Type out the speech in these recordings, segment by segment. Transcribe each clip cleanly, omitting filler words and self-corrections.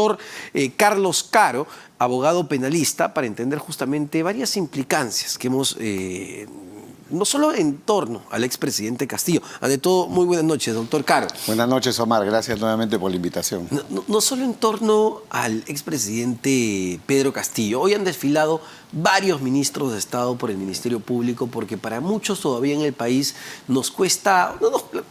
doctor Carlos Caro, abogado penalista, para entender justamente varias implicancias que hemos, no solo en torno al expresidente Castillo. Ante todo, muy buenas noches, doctor Caro. Buenas noches, Omar. Gracias nuevamente por la invitación. No solo en torno al expresidente Pedro Castillo. Hoy han desfilado varios ministros de Estado por el Ministerio Público porque para muchos todavía en el país nos cuesta,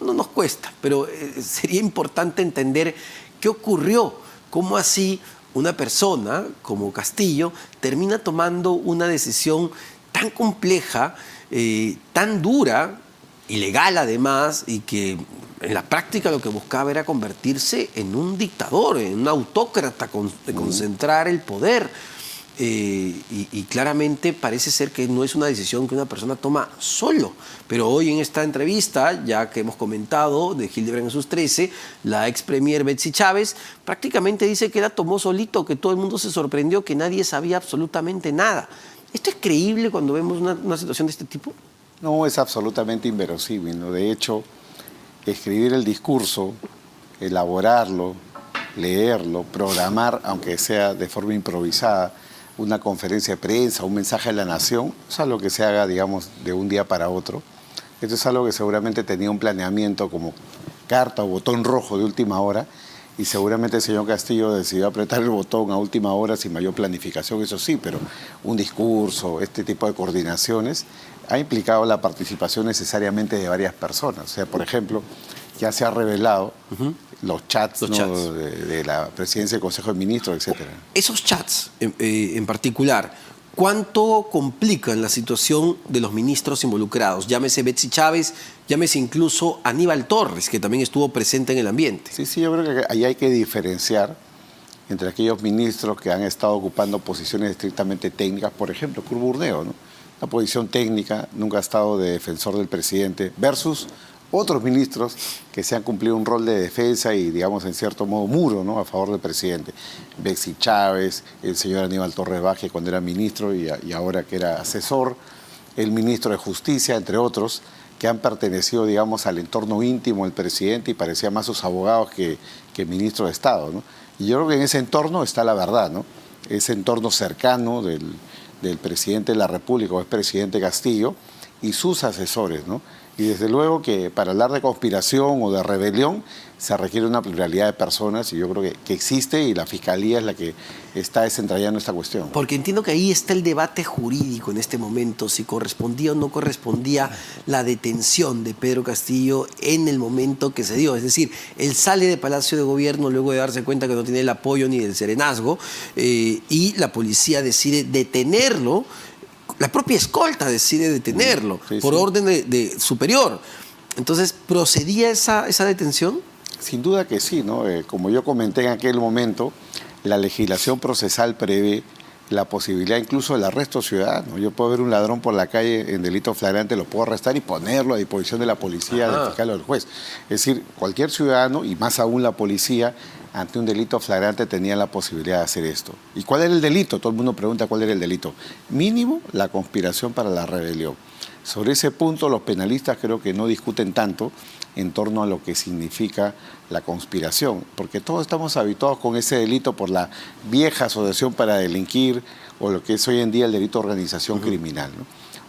no nos cuesta, pero sería importante entender qué ocurrió, cómo así una persona como Castillo termina tomando una decisión tan compleja, tan dura, ilegal además, y que en la práctica lo que buscaba era convertirse en un dictador, en un autócrata, de concentrar el poder. Y claramente parece ser que no es una decisión que una persona toma solo. Pero hoy en esta entrevista, ya que hemos comentado de Hildebrand en sus 13, la ex premier Betsy Chávez prácticamente dice que la tomó solito, que todo el mundo se sorprendió, que nadie sabía absolutamente nada. ¿Esto es creíble cuando vemos una situación de este tipo? No, es absolutamente inverosímil, ¿no? De hecho, escribir el discurso, elaborarlo, leerlo, programar, aunque sea de forma improvisada, una conferencia de prensa, un mensaje a la nación, es algo que se haga, digamos, de un día para otro. Esto es algo que seguramente tenía un planeamiento como carta o botón rojo de última hora, y seguramente el señor Castillo decidió apretar el botón a última hora sin mayor planificación, eso sí, pero un discurso, este tipo de coordinaciones, ha implicado la participación necesariamente de varias personas. O sea, por ejemplo, ya se ha revelado los chats de la presidencia del Consejo de Ministros, etc. Esos chats en particular, ¿cuánto complican la situación de los ministros involucrados? Llámese Betsy Chávez, llámese incluso Aníbal Torres, que también estuvo presente en el ambiente. Sí, yo creo que ahí hay que diferenciar entre aquellos ministros que han estado ocupando posiciones estrictamente técnicas, por ejemplo, Curvo Urneo, ¿no? Una posición técnica, nunca ha estado de defensor del presidente, versus otros ministros que se han cumplido un rol de defensa y, digamos, en cierto modo muro, ¿no?, a favor del presidente. Betsy Chávez, el señor Aníbal Torres Baje cuando era ministro y ahora que era asesor, el ministro de Justicia, entre otros, que han pertenecido, digamos, al entorno íntimo del presidente y parecían más sus abogados que ministros de Estado, ¿no? Y yo creo que en ese entorno está la verdad, ¿no? Ese entorno cercano del presidente de la República, o expresidente Castillo, y sus asesores, ¿no? Y desde luego que para hablar de conspiración o de rebelión se requiere una pluralidad de personas, y yo creo que existe, y la Fiscalía es la que está desentrañando esta cuestión. Porque entiendo que ahí está el debate jurídico en este momento, si correspondía o no correspondía la detención de Pedro Castillo en el momento que se dio. Es decir, él sale de Palacio de Gobierno luego de darse cuenta que no tiene el apoyo ni del serenazgo, y la policía decide detenerlo. La propia escolta decide detenerlo por orden de superior. Entonces, ¿procedía esa detención? Sin duda que sí, ¿no? Como yo comenté en aquel momento, la legislación procesal prevé la posibilidad incluso del arresto ciudadano. Yo puedo ver un ladrón por la calle en delito flagrante, lo puedo arrestar y ponerlo a disposición de la policía, del fiscal o del juez. Es decir, cualquier ciudadano, y más aún la policía, ante un delito flagrante tenía la posibilidad de hacer esto. ¿Y cuál era el delito? Todo el mundo pregunta cuál era el delito. Mínimo, la conspiración para la rebelión. Sobre ese punto, los penalistas creo que no discuten tanto en torno a lo que significa la conspiración, porque todos estamos habituados con ese delito por la vieja asociación para delinquir, o lo que es hoy en día el delito de organización criminal, ¿no?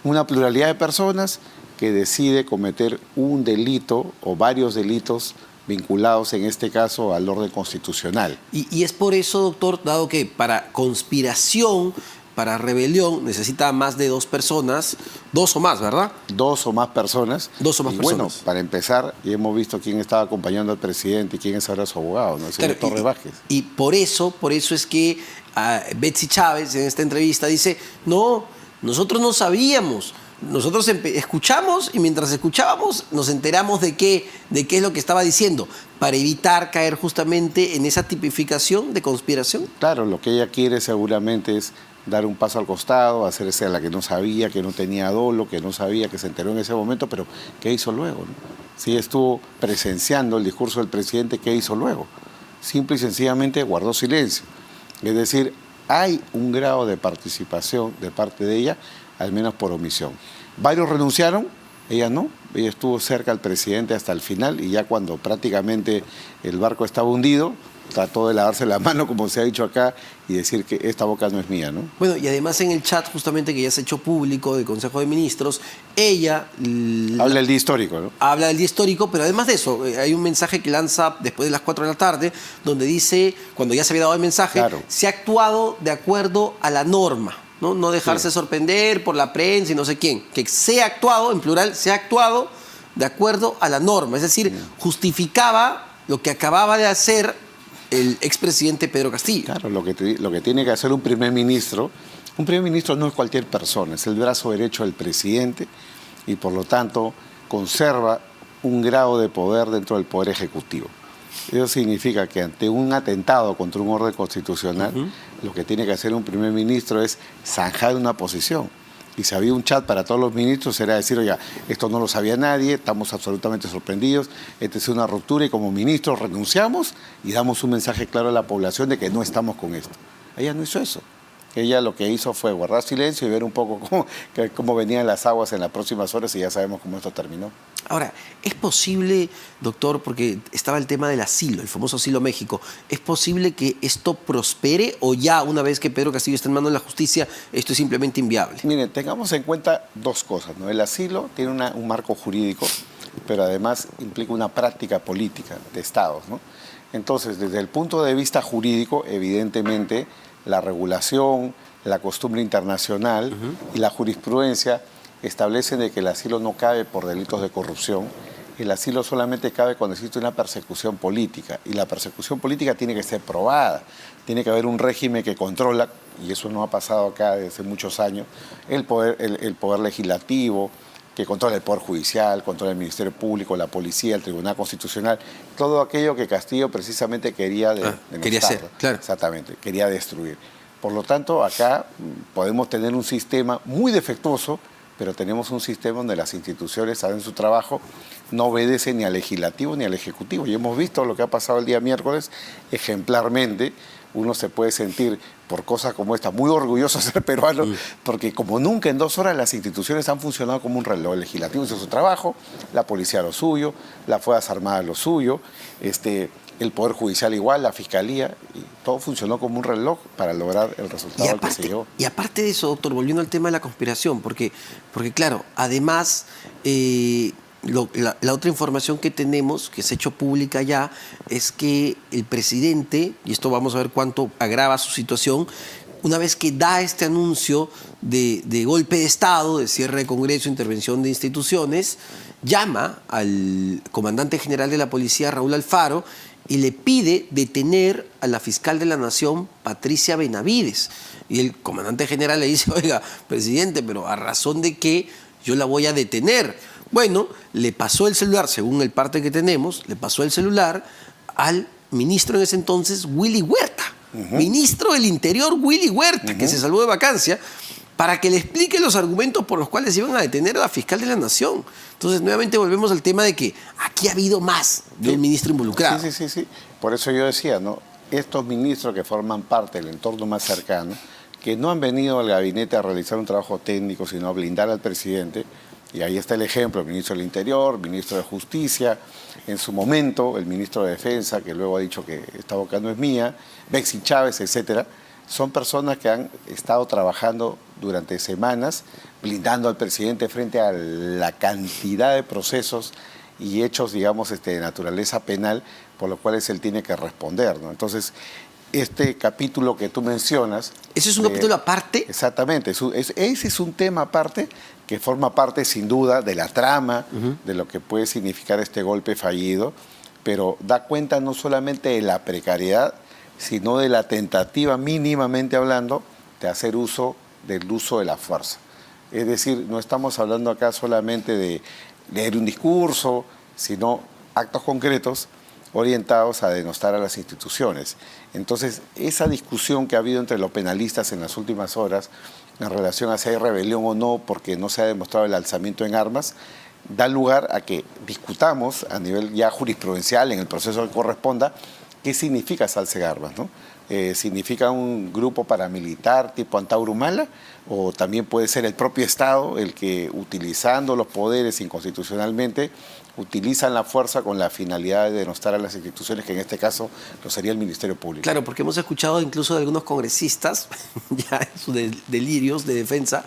Una pluralidad de personas que decide cometer un delito o varios delitos vinculados en este caso al orden constitucional. Y es por eso, doctor, dado que para conspiración, para rebelión, necesita más de 2 personas, 2 o más, ¿verdad? 2 o más personas. 2 o más personas. Bueno, para empezar, ya hemos visto quién estaba acompañando al presidente y quién es ahora su abogado, ¿no? El señor Torres Vázquez. Y por eso es que Betsy Chávez en esta entrevista dice, no, nosotros no sabíamos. Nosotros escuchamos, y mientras escuchábamos nos enteramos de qué es lo que estaba diciendo, para evitar caer justamente en esa tipificación de conspiración. Claro, lo que ella quiere seguramente es dar un paso al costado, hacerse a la que no sabía, que no tenía dolo, que no sabía, que se enteró en ese momento, pero ¿qué hizo luego, no? Si estuvo presenciando el discurso del presidente, ¿qué hizo luego? Simple y sencillamente guardó silencio. Es decir, hay un grado de participación de parte de ella, al menos por omisión. Varios renunciaron, Ella no, ella estuvo cerca al presidente hasta el final y ya cuando prácticamente el barco estaba hundido, trató de lavarse la mano, como se ha dicho acá, y decir que esta boca no es mía, ¿no? Bueno, y además en el chat justamente que ya se ha hecho público del Consejo de Ministros, ella... Habla el día histórico, ¿no? Habla del día histórico, pero además de eso, hay un mensaje que lanza después de las 4 de la tarde, donde dice, cuando ya se había dado el mensaje, Claro. se ha actuado de acuerdo a la norma, ¿no? No dejarse Sí. sorprender por la prensa y no sé quién. Que se ha actuado, en plural, se ha actuado de acuerdo a la norma. Es decir, justificaba lo que acababa de hacer el expresidente Pedro Castillo. Claro, lo que tiene que hacer un primer ministro no es cualquier persona, es el brazo derecho del presidente y por lo tanto conserva un grado de poder dentro del Poder Ejecutivo. Eso significa que ante un atentado contra un orden constitucional, lo que tiene que hacer un primer ministro es zanjar una posición. Y si había un chat para todos los ministros, era decir, oiga, esto no lo sabía nadie, estamos absolutamente sorprendidos, esta es una ruptura y como ministros renunciamos y damos un mensaje claro a la población de que no estamos con esto. Ella no hizo eso. Ella lo que hizo fue guardar silencio y ver un poco cómo venían las aguas en las próximas horas y ya sabemos cómo esto terminó. Ahora, ¿es posible, doctor, porque estaba el tema del asilo, el famoso asilo México, ¿es posible que esto prospere o ya una vez que Pedro Castillo está en manos de la justicia, esto es simplemente inviable? Miren, tengamos en cuenta dos cosas, ¿no? El asilo tiene un marco jurídico, pero además implica una práctica política de estados, ¿no? Entonces, desde el punto de vista jurídico, evidentemente, la regulación, la costumbre internacional y la jurisprudencia establecen de que el asilo no cabe por delitos de corrupción. El asilo solamente cabe cuando existe una persecución política y la persecución política tiene que ser probada. Tiene que haber un régimen que controla, y eso no ha pasado acá desde hace muchos años, el poder legislativo, que controla el Poder Judicial, controla el Ministerio Público, la Policía, el Tribunal Constitucional, todo aquello que Castillo precisamente quería quería hacer, claro. Exactamente, quería destruir. Por lo tanto, acá podemos tener un sistema muy defectuoso, pero tenemos un sistema donde las instituciones hacen su trabajo, no obedecen ni al legislativo ni al ejecutivo. Y hemos visto lo que ha pasado el día miércoles ejemplarmente. Uno se puede sentir, por cosas como esta, muy orgulloso de ser peruano, porque como nunca en 2 horas las instituciones han funcionado como un reloj. El legislativo hizo su trabajo, la policía lo suyo, las Fuerzas Armadas lo suyo, el Poder Judicial igual, la Fiscalía, y todo funcionó como un reloj para lograr el resultado al que se llegó. Y aparte de eso, doctor, volviendo al tema de la conspiración, porque claro, además... la otra información que tenemos, que se ha hecho pública ya, es que el presidente, y esto vamos a ver cuánto agrava su situación, una vez que da este anuncio de golpe de Estado, de cierre de Congreso, intervención de instituciones, llama al comandante general de la policía, Raúl Alfaro, y le pide detener a la fiscal de la Nación, Patricia Benavides. Y el comandante general le dice, oiga, presidente, pero ¿a razón de qué yo la voy a detener? Bueno, le pasó el celular, según el parte que tenemos, le pasó el celular al ministro en ese entonces, Willy Huerta, ministro del Interior Willy Huerta, que se salvó de vacancia, para que le explique los argumentos por los cuales iban a detener a la fiscal de la Nación. Entonces, nuevamente volvemos al tema de que aquí ha habido más del ministro involucrado. Sí. Por eso yo decía, ¿no? Estos ministros que forman parte del entorno más cercano, que no han venido al gabinete a realizar un trabajo técnico, sino a blindar al presidente. Y ahí está el ejemplo, el ministro del Interior, el ministro de Justicia, en su momento el ministro de Defensa, que luego ha dicho que esta boca no es mía, Bexy Chávez, etcétera. Son personas que han estado trabajando durante semanas, blindando al presidente frente a la cantidad de procesos y hechos, digamos, de naturaleza penal, por los cuales él tiene que responder, ¿no? Entonces, este capítulo que tú mencionas... ¿Ese es un capítulo aparte? Exactamente, ese es un tema aparte que forma parte sin duda de la trama, de lo que puede significar este golpe fallido, pero da cuenta no solamente de la precariedad, sino de la tentativa, mínimamente hablando, de hacer uso del uso de la fuerza. Es decir, no estamos hablando acá solamente de leer un discurso, sino actos concretos orientados a denostar a las instituciones. Entonces, esa discusión que ha habido entre los penalistas en las últimas horas en relación a si hay rebelión o no, porque no se ha demostrado el alzamiento en armas, da lugar a que discutamos a nivel ya jurisprudencial, en el proceso que corresponda, ¿Qué significa Salsegarras, no? ¿Significa un grupo paramilitar tipo Antauro Humala? ¿O también puede ser el propio Estado el que, utilizando los poderes inconstitucionalmente, utilizan la fuerza con la finalidad de denostar a las instituciones, que en este caso lo sería el Ministerio Público? Claro, porque hemos escuchado incluso de algunos congresistas, ya en sus delirios de defensa,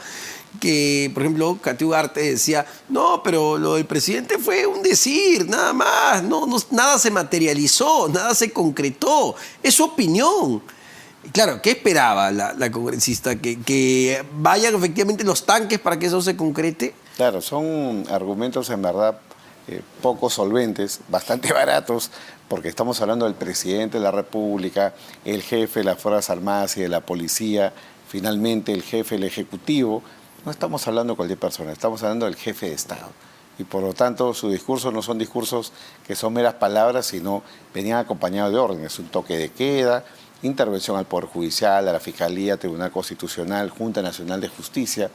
que, por ejemplo, Katy Ugarte decía, no, pero lo del presidente fue un decir, nada más, nada se materializó, nada se concretó, es su opinión. Claro, ¿qué esperaba la congresista? ¿Que vayan efectivamente los tanques para que eso se concrete? Claro, son argumentos en verdad poco solventes, bastante baratos, porque estamos hablando del presidente de la República, el jefe de las Fuerzas Armadas y de la Policía, finalmente el jefe del Ejecutivo. No estamos hablando de cualquier persona, estamos hablando del jefe de Estado. Y por lo tanto, sus discursos no son discursos que son meras palabras, sino venían acompañados de órdenes, un toque de queda, intervención al Poder Judicial, a la Fiscalía, Tribunal Constitucional, Junta Nacional de Justicia,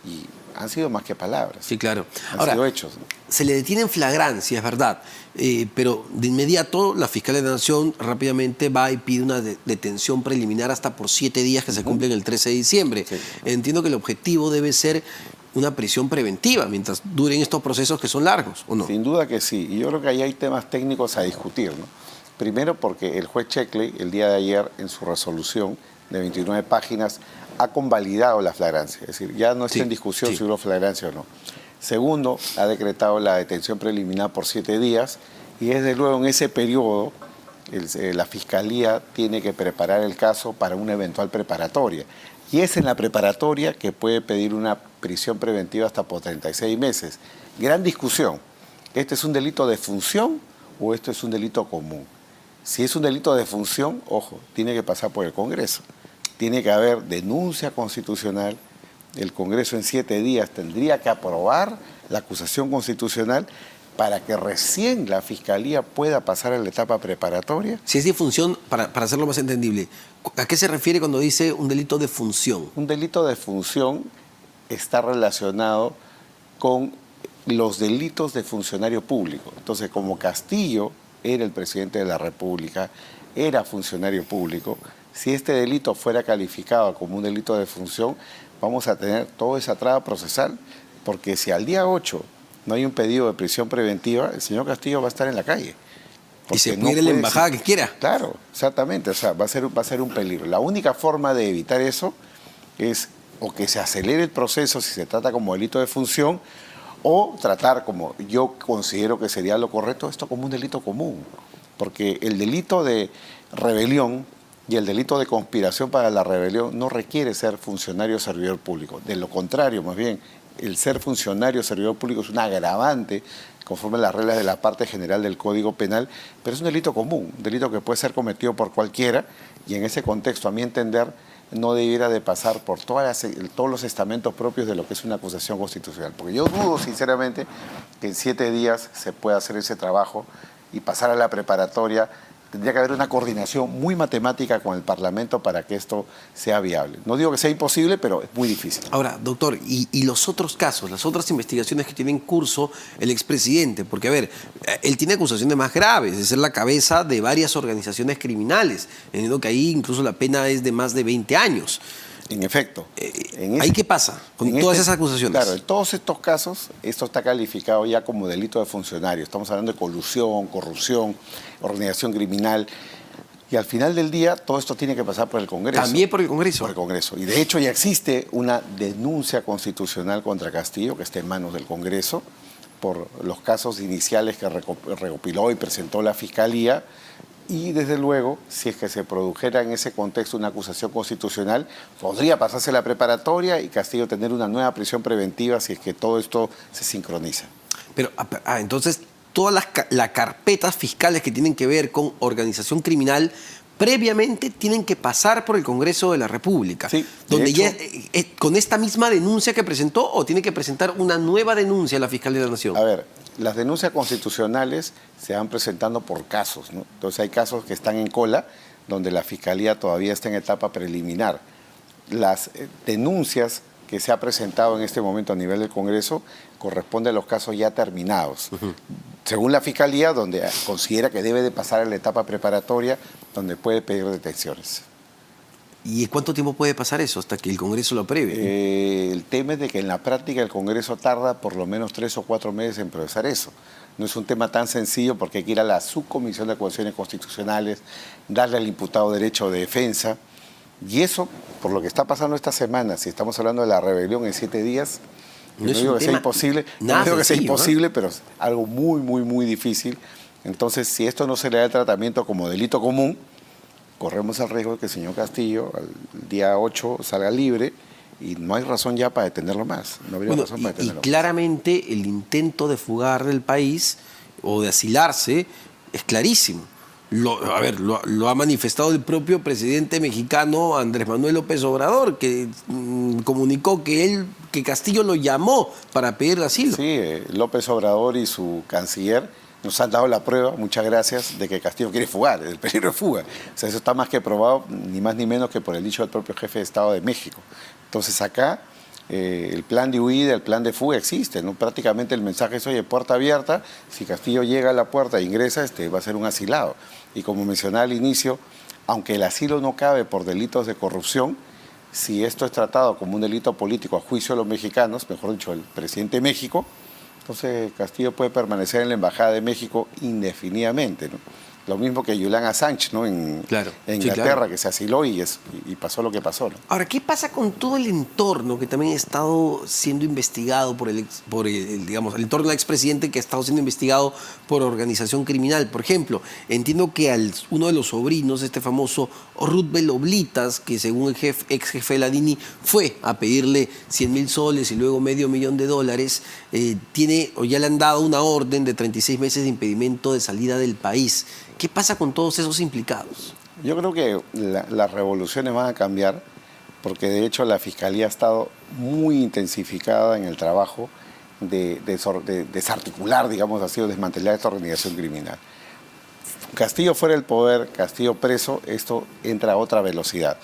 y han sido más que palabras. Sí, claro. Han sido hechos, ¿no? Se le detiene en flagrancia, es verdad, pero de inmediato la Fiscalía de la Nación rápidamente va y pide una detención preliminar hasta por 7 días que se cumplen el 13 de diciembre. Sí. Entiendo que el objetivo debe ser una prisión preventiva mientras duren estos procesos que son largos, ¿o no? Sin duda que sí, y yo creo que ahí hay temas técnicos a discutir, ¿no? Primero porque el juez Checkley, el día de ayer, en su resolución de 29 páginas, ha convalidado la flagrancia. Es decir, ya no está en discusión si hubo flagrancia o no. Segundo, ha decretado la detención preliminar por 7 días y desde luego en ese periodo la Fiscalía tiene que preparar el caso para una eventual preparatoria. Y es en la preparatoria que puede pedir una prisión preventiva hasta por 36 meses. Gran discusión. ¿Este es un delito de función o esto es un delito común? Si es un delito de función, ojo, tiene que pasar por el Congreso. Tiene que haber denuncia constitucional. El Congreso en 7 días tendría que aprobar la acusación constitucional para que recién la Fiscalía pueda pasar a la etapa preparatoria. Si es de función, para hacerlo más entendible, ¿a qué se refiere cuando dice un delito de función? Un delito de función está relacionado con los delitos de funcionario público. Entonces, como Castillo era el presidente de la República, era funcionario público, si este delito fuera calificado como un delito de función, vamos a tener toda esa traba procesal, porque si al día 8 no hay un pedido de prisión preventiva, el señor Castillo va a estar en la calle. Y se puede ir a la embajada que quiera. Claro, exactamente, o sea, va a ser un peligro. La única forma de evitar eso es o que se acelere el proceso si se trata como delito de función, o tratar, como yo considero que sería lo correcto, esto como un delito común. Porque el delito de rebelión y el delito de conspiración para la rebelión no requiere ser funcionario o servidor público. De lo contrario, más bien, el ser funcionario o servidor público es un agravante conforme a las reglas de la parte general del Código Penal, pero es un delito común, un delito que puede ser cometido por cualquiera, y en ese contexto, a mi entender, no debiera de pasar por todos los estamentos propios de lo que es una acusación constitucional. Porque yo dudo, sinceramente, que en 7 días se pueda hacer ese trabajo y pasar a la preparatoria. Tendría que haber una coordinación muy matemática con el Parlamento para que esto sea viable. No digo que sea imposible, pero es muy difícil. Ahora, doctor, ¿y los otros casos, las otras investigaciones que tiene en curso el expresidente? Porque, a ver, él tiene acusaciones más graves, de ser la cabeza de varias organizaciones criminales. Entiendo que ahí incluso la pena es de más de 20 años. En efecto. ¿Ahí qué pasa con todas esas acusaciones? Claro, en todos estos casos, esto está calificado ya como delito de funcionario. Estamos hablando de colusión, corrupción, organización criminal. Y al final del día, todo esto tiene que pasar por el Congreso. ¿También por el Congreso? Por el Congreso. Y de hecho ya existe una denuncia constitucional contra Castillo, que está en manos del Congreso, por los casos iniciales que recopiló y presentó la Fiscalía. Y desde luego, si es que se produjera en ese contexto una acusación constitucional, podría pasarse la preparatoria y Castillo tener una nueva prisión preventiva si es que todo esto se sincroniza. Pero, entonces, todas las carpetas fiscales que tienen que ver con organización criminal previamente tienen que pasar por el Congreso de la República. Sí, donde hecho, ya, con esta misma denuncia que presentó, ¿o tiene que presentar una nueva denuncia a la Fiscalía de la Nación? A ver, las denuncias constitucionales se van presentando por casos, ¿no? Entonces hay casos que están en cola, donde la Fiscalía todavía está en etapa preliminar. Las denuncias que se ha presentado en este momento a nivel del Congreso corresponde a los casos ya terminados. Según la Fiscalía, donde considera que debe de pasar a la etapa preparatoria, donde puede pedir detenciones. ¿Y cuánto tiempo puede pasar eso hasta que el Congreso lo apruebe? El tema es de que en la práctica el Congreso tarda por lo menos 3 o 4 meses en procesar eso. No es un tema tan sencillo porque hay que ir a la subcomisión de acusaciones constitucionales, darle al imputado derecho de defensa. Y eso, por lo que está pasando esta semana, si estamos hablando de la rebelión en 7 días, no digo que sea imposible, no digo que sea imposible, pero es algo muy, muy, muy difícil. Entonces, si esto no se le da el tratamiento como delito común, corremos el riesgo de que el señor Castillo al día 8 salga libre y no hay razón ya para detenerlo más. No habría razón para detenerlo y claramente el intento de fugar del país o de asilarse es clarísimo. Lo ha manifestado el propio presidente mexicano Andrés Manuel López Obrador, que comunicó que Castillo lo llamó para pedir asilo. Sí, López Obrador y su canciller nos han dado la prueba, muchas gracias, de que Castillo quiere fugar, el peligro de fuga. O sea, eso está más que probado, ni más ni menos que por el dicho del propio jefe de Estado de México. Entonces acá el plan de huida, el plan de fuga existe, ¿no? Prácticamente el mensaje es, oye, puerta abierta, si Castillo llega a la puerta e ingresa, va a ser un asilado. Y como mencionaba al inicio, aunque el asilo no cabe por delitos de corrupción, si esto es tratado como un delito político a juicio de los mexicanos, mejor dicho, el presidente de México, entonces Castillo puede permanecer en la Embajada de México indefinidamente, ¿no? Lo mismo que Julian Assange, ¿no? En Inglaterra, que se asiló y pasó lo que pasó, ¿no? Ahora, ¿qué pasa con todo el entorno que también ha estado siendo investigado por el entorno del expresidente que ha estado siendo investigado por organización criminal? Por ejemplo, entiendo que uno de los sobrinos, este famoso Rutbel Oblitas, que según el ex jefe de la DINI fue a pedirle 100,000 soles y luego $500,000, ya le han dado una orden de 36 meses de impedimento de salida del país. ¿Qué pasa con todos esos implicados? Yo creo que las revoluciones van a cambiar porque de hecho la Fiscalía ha estado muy intensificada en el trabajo de desarticular, digamos así, o desmantelar esta organización criminal. Castillo fuera del poder, Castillo preso, esto entra a otra velocidad.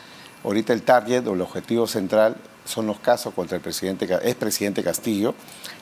Ahorita el target o el objetivo central son los casos contra el expresidente Castillo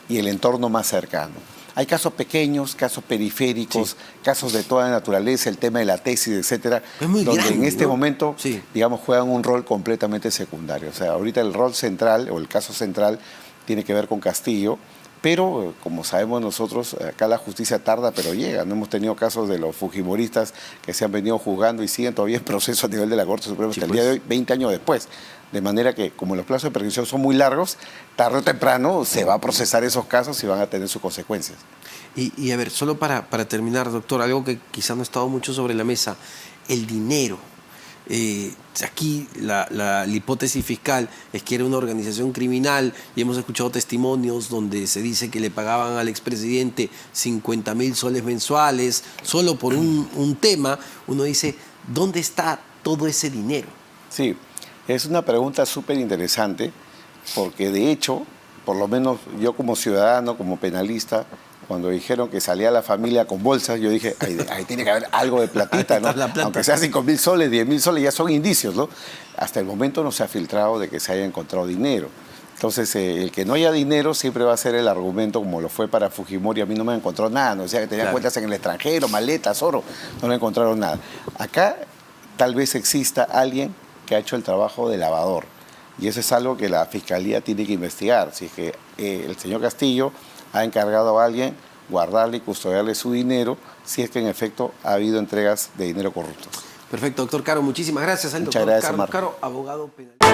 y el entorno más cercano. Hay casos pequeños, casos periféricos, casos de toda naturaleza, el tema de la tesis, etcétera, donde grande, en este momento, digamos, juegan un rol completamente secundario. O sea, ahorita el rol central o el caso central tiene que ver con Castillo, pero como sabemos nosotros, acá la justicia tarda, pero llega. No hemos tenido casos de los fujimoristas que se han venido juzgando y siguen todavía en proceso a nivel de la Corte Suprema hasta el día de hoy, 20 años después. De manera que, como los plazos de prescripción son muy largos, tarde o temprano se va a procesar esos casos y van a tener sus consecuencias. Y a ver, solo para terminar, doctor, algo que quizá no ha estado mucho sobre la mesa, el dinero. Aquí la hipótesis fiscal es que era una organización criminal y hemos escuchado testimonios donde se dice que le pagaban al expresidente 50,000 soles mensuales solo por un tema. Uno dice, ¿dónde está todo ese dinero? Sí, es una pregunta súper interesante porque de hecho, por lo menos yo como ciudadano, como penalista, cuando dijeron que salía la familia con bolsas, yo dije, ahí tiene que haber algo de platita, ¿no? Aunque sea 5,000 soles, 10,000 soles, ya son indicios, ¿no? Hasta el momento no se ha filtrado de que se haya encontrado dinero. Entonces, el que no haya dinero siempre va a ser el argumento, como lo fue para Fujimori, a mí no me encontró nada, ¿no? O sea, que tenían cuentas en el extranjero, maletas, oro, no le encontraron nada. Acá tal vez exista alguien que ha hecho el trabajo de lavador, y eso es algo que la Fiscalía tiene que investigar. Si es que el señor Castillo ha encargado a alguien guardarle y custodiarle su dinero, si es que en efecto ha habido entregas de dinero corrupto. Perfecto, doctor Caro, muchísimas gracias. Muchas gracias, doctor Carlos Caro, abogado penalista.